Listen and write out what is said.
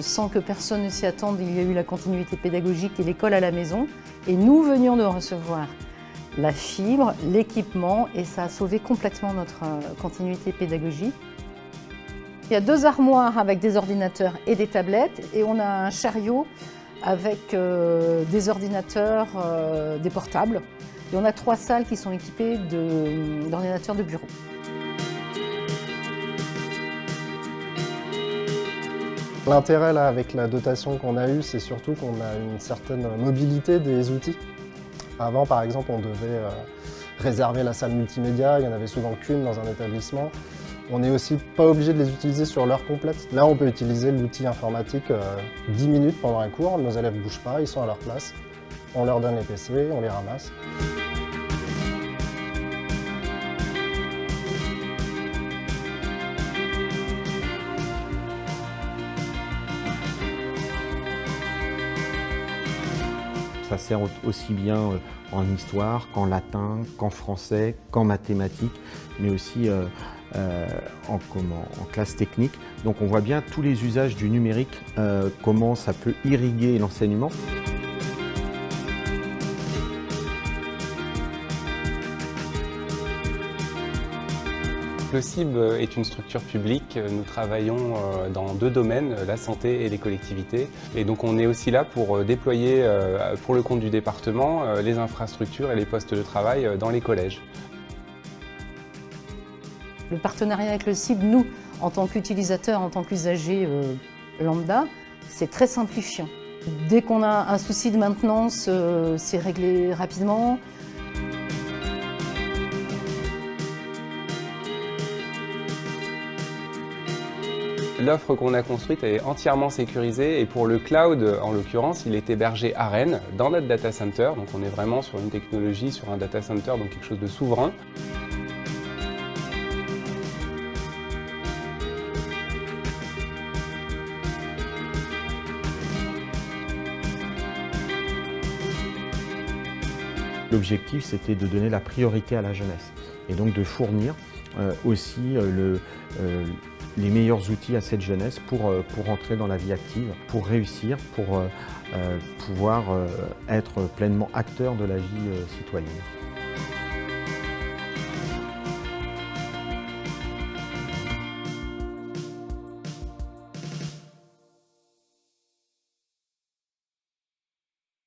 Sans que personne ne s'y attende, il y a eu la continuité pédagogique et l'école à la maison. Et nous venions de recevoir la fibre, l'équipement, et ça a sauvé complètement notre continuité pédagogique. Il y a 2 armoires avec des ordinateurs et des tablettes, et on a un chariot avec des ordinateurs, des portables. Et on a 3 salles qui sont équipées d'ordinateurs de bureau. L'intérêt là avec la dotation qu'on a eue, c'est surtout qu'on a une certaine mobilité des outils. Avant, par exemple, on devait réserver la salle multimédia, il n'y en avait souvent qu'une dans un établissement. On n'est aussi pas obligé de les utiliser sur l'heure complète. Là, on peut utiliser l'outil informatique 10 minutes pendant un cours, nos élèves ne bougent pas, ils sont à leur place. On leur donne les PC, on les ramasse. Ça sert aussi bien en histoire qu'en latin, qu'en français, qu'en mathématiques, mais aussi en classe technique. Donc on voit bien tous les usages du numérique, comment ça peut irriguer l'enseignement. Le CIB est une structure publique. Nous travaillons dans 2 domaines, la santé et les collectivités. Et donc on est aussi là pour déployer, pour le compte du département, les infrastructures et les postes de travail dans les collèges. Le partenariat avec le CIB, nous, en tant qu'utilisateurs, en tant qu'usagers lambda, c'est très simplifiant. Dès qu'on a un souci de maintenance, c'est réglé rapidement. L'offre qu'on a construite est entièrement sécurisée et pour le cloud, en l'occurrence, il est hébergé à Rennes, dans notre data center. Donc on est vraiment sur une technologie, sur un data center, donc quelque chose de souverain. L'objectif, c'était de donner la priorité à la jeunesse et donc de fournir aussi les meilleurs outils à cette jeunesse pour entrer dans la vie active, pour réussir, pour pouvoir être pleinement acteur de la vie citoyenne.